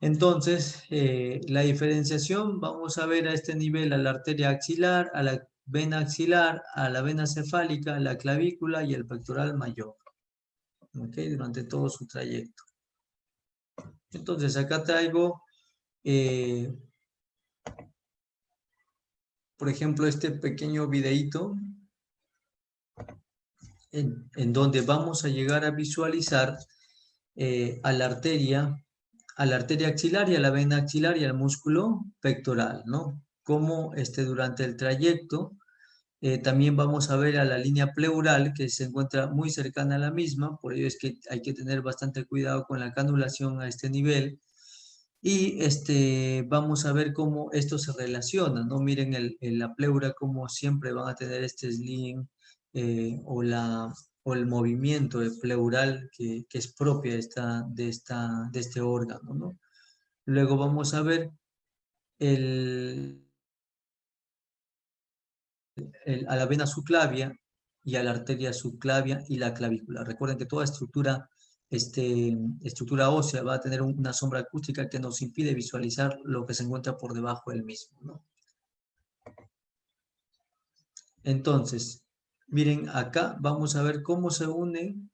Entonces, la diferenciación, vamos a ver a este nivel a la arteria axilar, a la vena axilar, a la vena cefálica, a la clavícula y el pectoral mayor, ¿ok? Durante todo su trayecto. Entonces, acá traigo, por ejemplo, este pequeño videíto en donde vamos a llegar a visualizar a la arteria axilar y a la vena axilar y al músculo pectoral, ¿no? Como durante el trayecto también vamos a ver a la línea pleural que se encuentra muy cercana a la misma, por ello es que hay que tener bastante cuidado con la canulación a este nivel. Y vamos a ver cómo esto se relaciona, ¿no? Miren la pleura como siempre van a tener este sling o el movimiento pleural que es propia de este órgano, ¿no? Luego vamos a ver a la vena subclavia y a la arteria subclavia y la clavícula. Recuerden que toda estructura ósea va a tener una sombra acústica que nos impide visualizar lo que se encuentra por debajo del mismo, ¿no? Entonces, miren acá, vamos a ver cómo se unen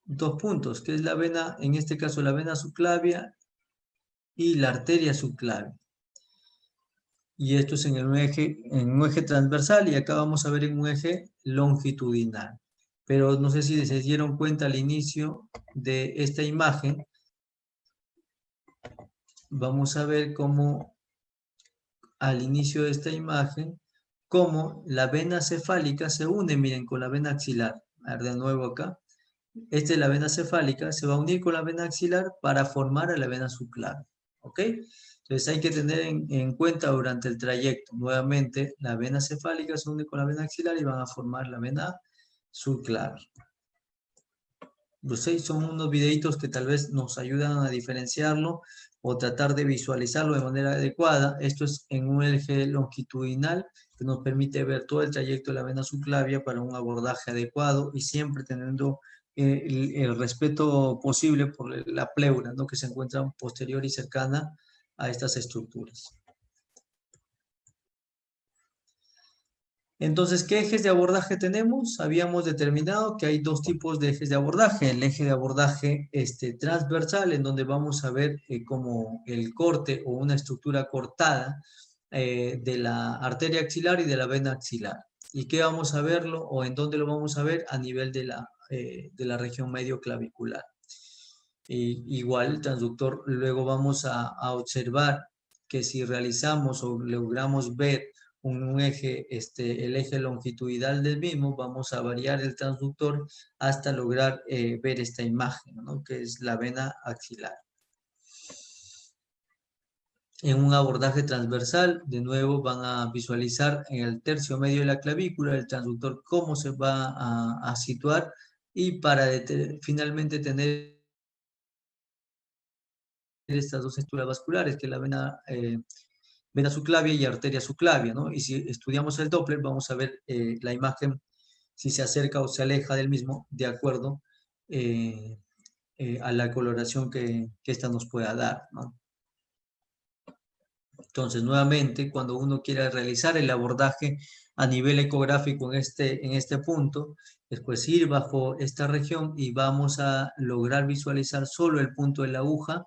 dos puntos, que es la vena, en este caso la vena subclavia y la arteria subclavia. Y esto es en un eje transversal y acá vamos a ver en un eje longitudinal. Pero no sé si se dieron cuenta al inicio de esta imagen, vamos a ver cómo al inicio de esta imagen, cómo la vena cefálica se une, miren, con la vena axilar. A ver de nuevo acá. Esta es la vena cefálica, se va a unir con la vena axilar para formar a la vena subclavia. ¿Ok? Entonces hay que tener en cuenta durante el trayecto, nuevamente, la vena cefálica se une con la vena axilar y van a formar la vena subclavia. Los 6 son unos videitos que tal vez nos ayudan a diferenciarlo o tratar de visualizarlo de manera adecuada. Esto es en un eje longitudinal que nos permite ver todo el trayecto de la vena subclavia para un abordaje adecuado y siempre teniendo el respeto posible por la pleura, ¿no? Que se encuentra posterior y cercana a estas estructuras. Entonces, ¿qué ejes de abordaje tenemos? Habíamos determinado que hay dos tipos de ejes de abordaje. El eje de abordaje transversal, en donde vamos a ver como el corte o una estructura cortada de la arteria axilar y de la vena axilar. ¿Y qué vamos a verlo o en dónde lo vamos a ver? A nivel de la región medio clavicular. Igual el transductor, luego vamos a observar que si realizamos o logramos ver un eje, el eje longitudinal del mismo, vamos a variar el transductor hasta lograr ver esta imagen, ¿no? Que es la vena axilar. En un abordaje transversal, de nuevo van a visualizar en el tercio medio de la clavícula el transductor cómo se va a situar y para finalmente tener estas dos estructuras vasculares, que es la vena subclavia y arteria subclavia, ¿no? Y si estudiamos el Doppler, vamos a ver la imagen, si se acerca o se aleja del mismo, de acuerdo a la coloración que esta nos pueda dar, ¿no? Entonces, nuevamente, cuando uno quiera realizar el abordaje a nivel ecográfico en este punto, después ir bajo esta región y vamos a lograr visualizar solo el punto de la aguja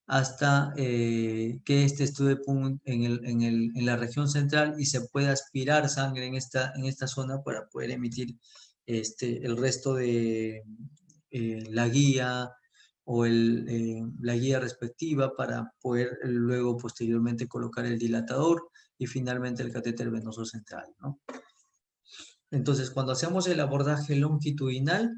hasta que este estuve en la región central y se pueda aspirar sangre en esta zona para poder emitir el resto de la guía o la guía respectiva para poder luego posteriormente colocar el dilatador y finalmente el catéter venoso central, ¿no? Entonces, cuando hacemos el abordaje longitudinal,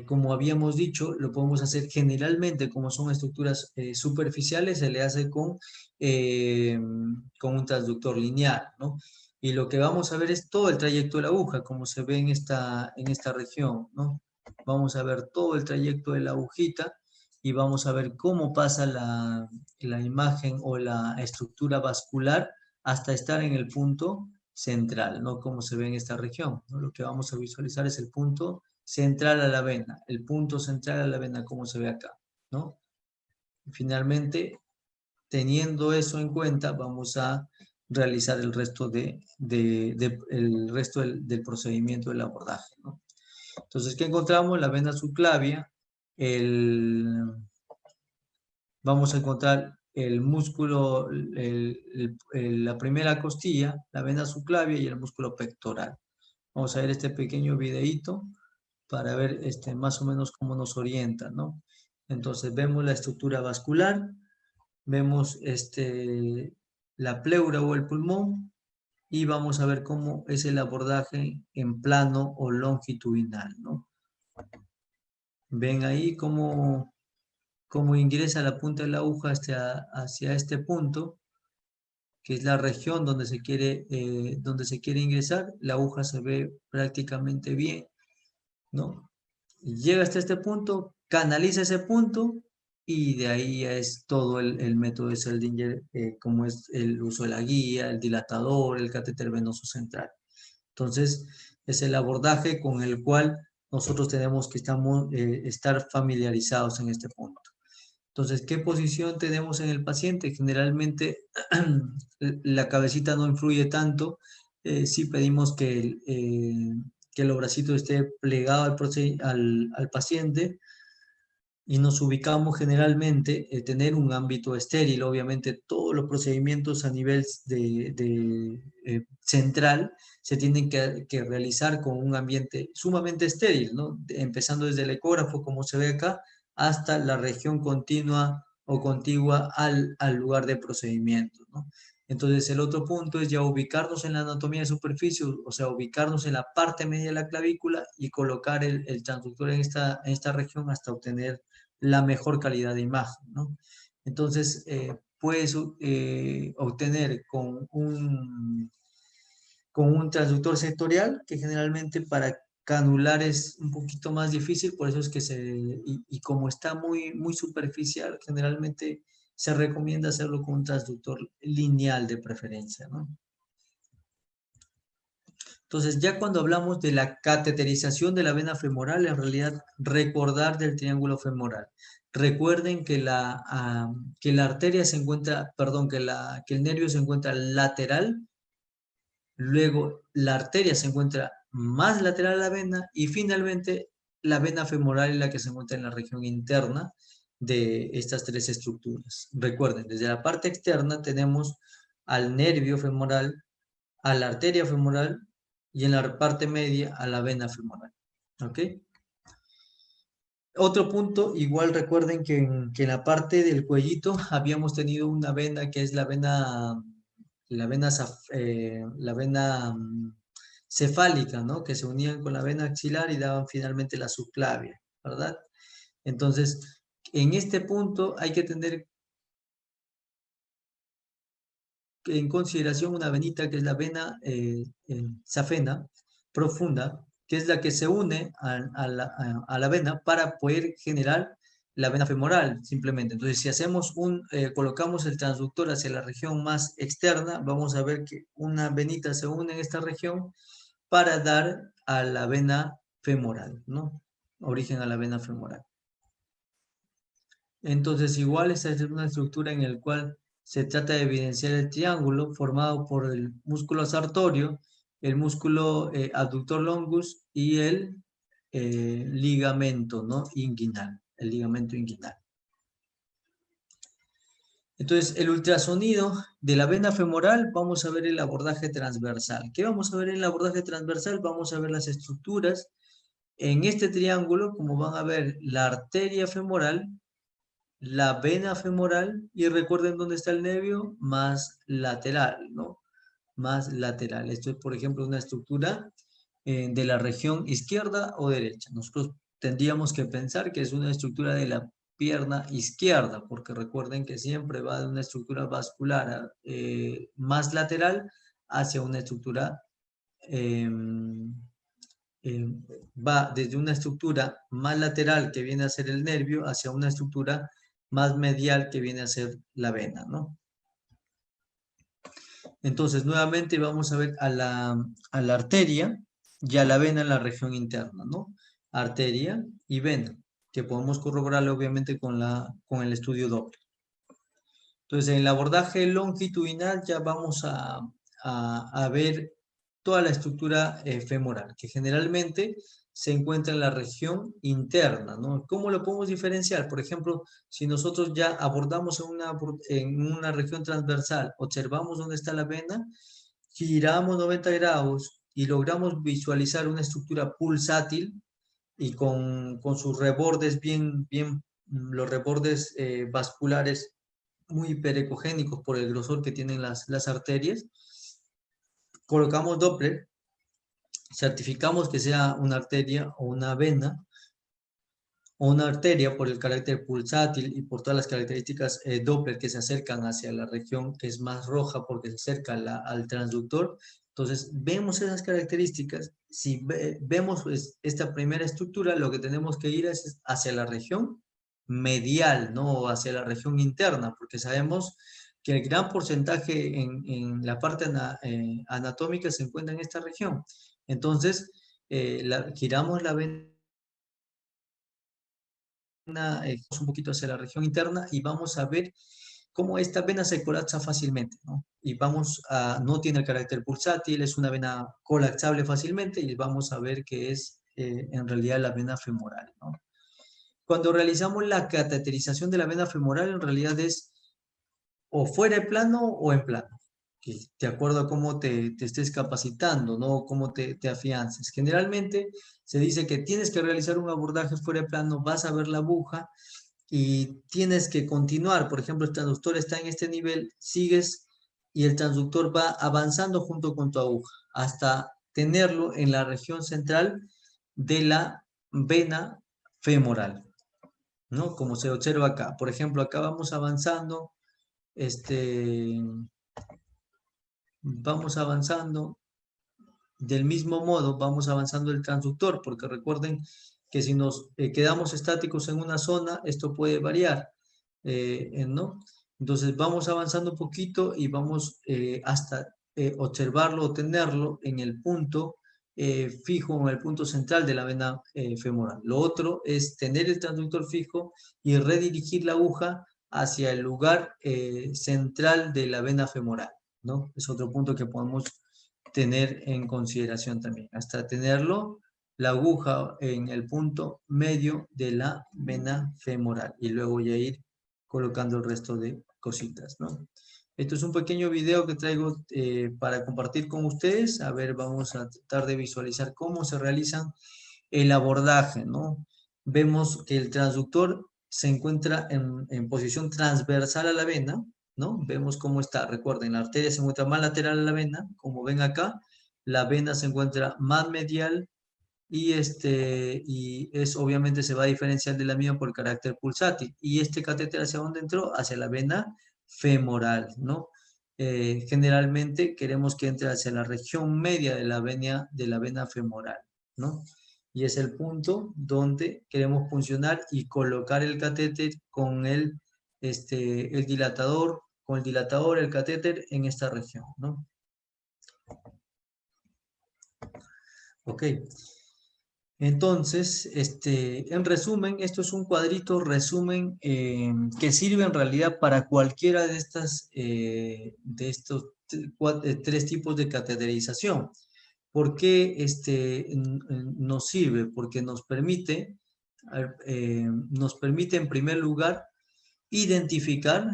como habíamos dicho, lo podemos hacer generalmente, como son estructuras superficiales, se le hace con un transductor lineal, ¿no? Y lo que vamos a ver es todo el trayecto de la aguja, como se ve en esta región, ¿no? Vamos a ver todo el trayecto de la agujita y vamos a ver cómo pasa la imagen o la estructura vascular hasta estar en el punto central, ¿no? Como se ve en esta región, ¿no? Lo que vamos a visualizar es el punto central a la vena, el punto central a la vena, como se ve acá, ¿no? Finalmente, teniendo eso en cuenta, vamos a realizar el resto el resto del procedimiento del abordaje, ¿no? Entonces, ¿qué encontramos? La vena subclavia, vamos a encontrar el músculo, la primera costilla, la vena subclavia y el músculo pectoral. Vamos a ver este pequeño videíto para ver más o menos cómo nos orienta, ¿no? Entonces vemos la estructura vascular, vemos la pleura o el pulmón y vamos a ver cómo es el abordaje en plano o longitudinal, ¿no? Ven ahí cómo ingresa la punta de la aguja hacia este punto, que es la región donde se quiere ingresar. La aguja se ve prácticamente bien, ¿no? Llega hasta este punto, canaliza ese punto y de ahí ya es todo el método de Seldinger, como es el uso de la guía, el dilatador, el catéter venoso central. Entonces, es el abordaje con el cual nosotros tenemos que estar familiarizados en este punto. Entonces, ¿qué posición tenemos en el paciente? Generalmente la cabecita no influye tanto. Sí pedimos que el bracito esté plegado al paciente y nos ubicamos generalmente, tener un ámbito estéril. Obviamente todos los procedimientos a nivel central se tienen que realizar con un ambiente sumamente estéril, ¿no? Empezando desde el ecógrafo, como se ve acá, hasta la región continua o contigua al lugar de procedimiento, ¿no? Entonces, el otro punto es ya ubicarnos en la anatomía de superficie, o sea, ubicarnos en la parte media de la clavícula y colocar el transductor en esta región hasta obtener la mejor calidad de imagen, ¿no? Entonces, puedes obtener con un transductor sectorial, que generalmente para canular es un poquito más difícil, por eso es que y como está muy superficial, generalmente se recomienda hacerlo con un transductor lineal de preferencia, ¿no? Entonces, ya cuando hablamos de la cateterización de la vena femoral, en realidad recordar del triángulo femoral. Recuerden que la arteria se encuentra, perdón, que el nervio se encuentra lateral, luego la arteria se encuentra más lateral a la vena y finalmente la vena femoral es la que se encuentra en la región interna de estas tres estructuras. Recuerden, desde la parte externa tenemos al nervio femoral, a la arteria femoral y en la parte media a la vena femoral. ¿Ok? Otro punto, igual recuerden que en la parte del cuellito habíamos tenido una vena que es la vena cefálica, ¿no? Que se unían con la vena axilar y daban finalmente la subclavia, ¿verdad? Entonces, en este punto hay que tener en consideración una venita que es la vena safena profunda, que es la que se une a la vena para poder generar la vena femoral, simplemente. Entonces, si hacemos colocamos el transductor hacia la región más externa, vamos a ver que una venita se une en esta región para dar a la vena femoral, ¿no? Origen a la vena femoral. Entonces, igual esta es una estructura en la cual se trata de evidenciar el triángulo formado por el músculo sartorio, el músculo abductor longus y el ligamento, ¿no? Inguinal, el ligamento inguinal. Entonces, el ultrasonido de la vena femoral, vamos a ver el abordaje transversal. ¿Qué vamos a ver en el abordaje transversal? Vamos a ver las estructuras. En este triángulo, como van a ver, la arteria femoral, la vena femoral, y recuerden dónde está el nervio, más lateral, ¿no? Más lateral. Esto es, por ejemplo, una estructura de la región izquierda o derecha. Nosotros tendríamos que pensar que es una estructura de la pierna izquierda, porque recuerden que siempre va de una estructura vascular más lateral hacia una estructura, eh, va desde una estructura más lateral que viene a ser el nervio hacia una estructura más medial que viene a ser la vena, ¿no? Entonces, nuevamente vamos a ver a la arteria y a la vena en la región interna, ¿no? Arteria y vena, que podemos corroborarlo obviamente con el estudio Doppler. Entonces, en el abordaje longitudinal ya vamos a ver toda la estructura femoral, que generalmente se encuentra en la región interna, ¿no? ¿Cómo lo podemos diferenciar? Por ejemplo, si nosotros ya abordamos en una región transversal, observamos dónde está la vena, giramos 90 grados y logramos visualizar una estructura pulsátil y con sus rebordes los rebordes vasculares muy hiperecogénicos por el grosor que tienen las arterias. Colocamos Doppler, certificamos que sea una arteria o una vena o una arteria por el carácter pulsátil y por todas las características Doppler que se acercan hacia la región que es más roja porque se acerca al transductor. Entonces, vemos esas características. Si vemos pues, esta primera estructura, lo que tenemos que ir es hacia la región medial, no hacia la región interna, porque sabemos que el gran porcentaje en la parte anatómica se encuentra en esta región. Entonces, giramos la vena un poquito hacia la región interna y vamos a ver cómo esta vena se colapsa fácilmente, ¿no? Y no tiene el carácter pulsátil, es una vena colapsable fácilmente y vamos a ver que es en realidad la vena femoral, ¿no? Cuando realizamos la cateterización de la vena femoral, en realidad es o fuera de plano o en plano, de acuerdo a cómo te estés capacitando, ¿no? Cómo te afiances. Generalmente se dice que tienes que realizar un abordaje fuera de plano, vas a ver la aguja y tienes que continuar. Por ejemplo, el transductor está en este nivel, sigues y el transductor va avanzando junto con tu aguja hasta tenerlo en la región central de la vena femoral, ¿no? Como se observa acá. Por ejemplo, acá vamos avanzando, vamos avanzando del mismo modo, vamos avanzando el transductor, porque recuerden que si nos quedamos estáticos en una zona, esto puede variar, ¿no? Entonces vamos avanzando un poquito y vamos hasta observarlo o tenerlo en el punto fijo, en el punto central de la vena femoral. Lo otro es tener el transductor fijo y redirigir la aguja hacia el lugar central de la vena femoral, ¿no? Es otro punto que podemos tener en consideración también, hasta tenerlo la aguja en el punto medio de la vena femoral y luego ya ir colocando el resto de cositas, ¿no? Esto es un pequeño video que traigo para compartir con ustedes. A ver, vamos a tratar de visualizar cómo se realizan el abordaje, ¿no? Vemos que el transductor se encuentra en posición transversal a la vena, ¿no? Vemos cómo está. Recuerden, la arteria se encuentra más lateral a la vena, como ven acá. La vena se encuentra más medial y obviamente se va a diferenciar de la misma por el carácter pulsátil. Y este catéter, ¿hacia dónde entró? Hacia la vena femoral, ¿no? generalmente queremos que entre hacia la región media de la vena femoral, ¿no? Y es el punto donde queremos funcionar y colocar el catéter con el dilatador, el catéter en esta región, ¿no? Ok. Entonces, en resumen, esto es un cuadrito resumen que sirve en realidad para cualquiera de estos tres tipos de cateterización. ¿Por qué nos sirve? Porque nos permite en primer lugar identificar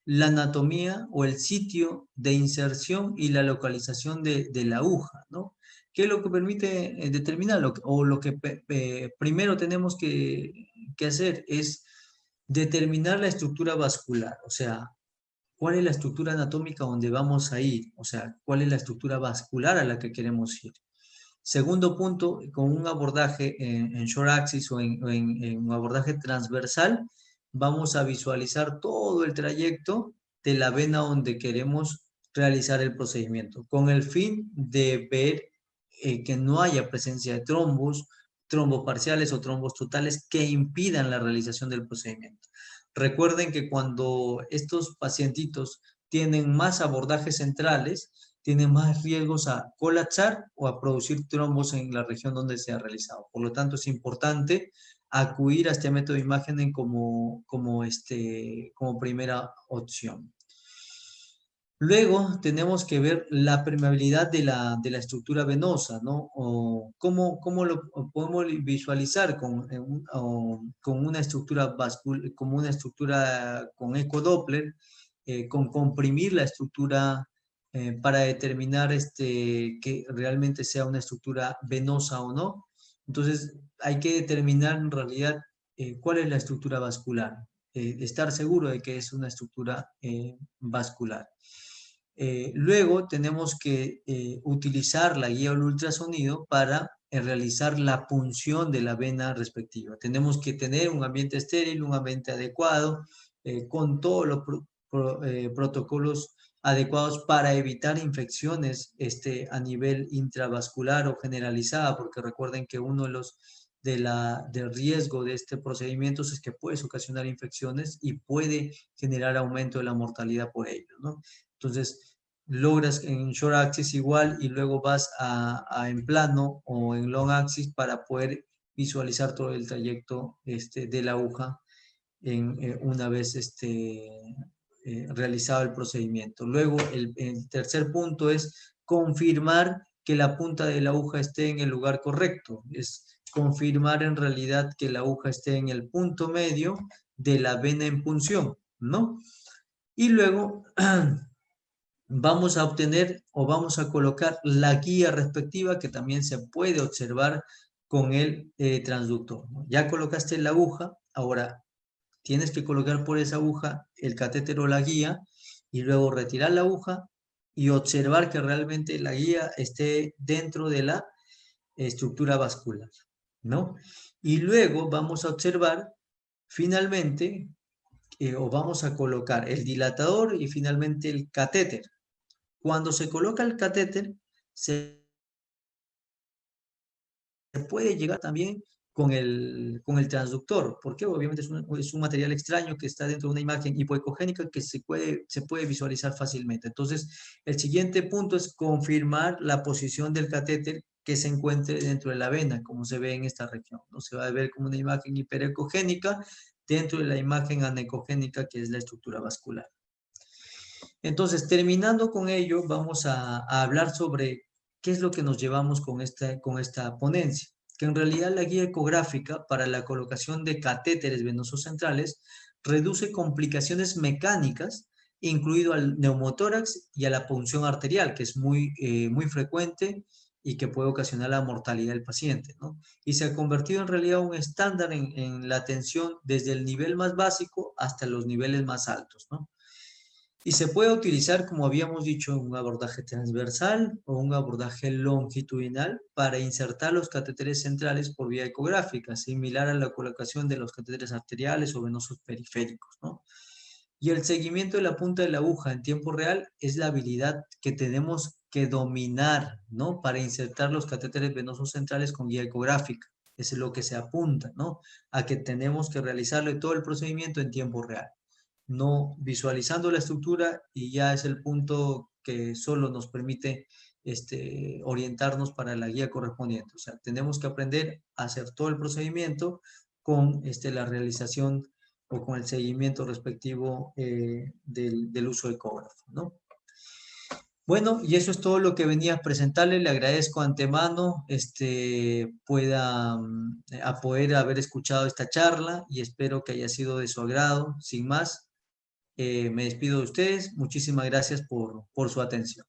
la anatomía o el sitio de inserción y la localización de la aguja, ¿no? ¿Qué es lo que permite determinar? Lo que primero tenemos que hacer es determinar la estructura vascular, o sea, cuál es la estructura anatómica donde vamos a ir, o sea, cuál es la estructura vascular a la que queremos ir. Segundo punto, con un abordaje en short axis o en un abordaje transversal, vamos a visualizar todo el trayecto de la vena donde queremos realizar el procedimiento, con el fin de ver que no haya presencia de trombos parciales o trombos totales que impidan la realización del procedimiento. Recuerden que cuando estos pacientitos tienen más abordajes centrales, tienen más riesgos a colapsar o a producir trombos en la región donde se ha realizado. Por lo tanto, es importante acudir a este método de imagen como primera opción. Luego tenemos que ver la permeabilidad de la estructura venosa, ¿no? O cómo lo podemos visualizar con una estructura como una estructura con ecodoppler, con comprimir la estructura para determinar que realmente sea una estructura venosa o no. Entonces hay que determinar en realidad cuál es la estructura vascular, estar seguro de que es una estructura vascular. Luego tenemos que utilizar la guía del ultrasonido para realizar la punción de la vena respectiva. Tenemos que tener un ambiente estéril, un ambiente adecuado, con todos los protocolos adecuados para evitar infecciones a nivel intravascular o generalizada, porque recuerden que uno del riesgo de este procedimiento es que puede ocasionar infecciones y puede generar aumento de la mortalidad por ello, ¿no? Entonces, logras en short axis igual y luego vas en plano o en long axis para poder visualizar todo el trayecto de la aguja una vez realizado el procedimiento. Luego, el tercer punto es confirmar que la punta de la aguja esté en el lugar correcto. Es confirmar en realidad que la aguja esté en el punto medio de la vena en punción, ¿no? Y luego vamos a obtener o vamos a colocar la guía respectiva que también se puede observar con el transductor, ¿no? Ya colocaste la aguja, ahora tienes que colocar por esa aguja el catéter o la guía y luego retirar la aguja y observar que realmente la guía esté dentro de la estructura vascular, ¿no? Y luego vamos a observar finalmente o vamos a colocar el dilatador y finalmente el catéter. Cuando se coloca el catéter, se puede llegar también con el transductor, porque obviamente es un material extraño que está dentro de una imagen hipoecogénica que se puede visualizar fácilmente. Entonces, el siguiente punto es confirmar la posición del catéter que se encuentre dentro de la vena, como se ve en esta región, ¿no? Se va a ver como una imagen hiperecogénica dentro de la imagen anecogénica, que es la estructura vascular. Entonces, terminando con ello, vamos a hablar sobre qué es lo que nos llevamos con esta ponencia, que en realidad la guía ecográfica para la colocación de catéteres venosos centrales reduce complicaciones mecánicas, incluido al neumotórax y a la punción arterial, que es muy frecuente y que puede ocasionar la mortalidad del paciente, ¿no? Y se ha convertido en realidad un estándar en la atención desde el nivel más básico hasta los niveles más altos, ¿no? Y se puede utilizar, como habíamos dicho, un abordaje transversal o un abordaje longitudinal para insertar los catéteres centrales por vía ecográfica, similar a la colocación de los catéteres arteriales o venosos periféricos, ¿no? Y el seguimiento de la punta de la aguja en tiempo real es la habilidad que tenemos que dominar, ¿no? Para insertar los catéteres venosos centrales con guía ecográfica. Eso es lo que se apunta, ¿no? A que tenemos que realizarle todo el procedimiento en tiempo real. No visualizando la estructura, y ya es el punto que solo nos permite orientarnos para la guía correspondiente. O sea, tenemos que aprender a hacer todo el procedimiento con la realización o con el seguimiento respectivo del uso de ecógrafo, ¿no? Bueno, y eso es todo lo que venía a presentarle. Le agradezco antemano pueda a poder haber escuchado esta charla y espero que haya sido de su agrado. Sin más, me despido de ustedes. Muchísimas gracias por su atención.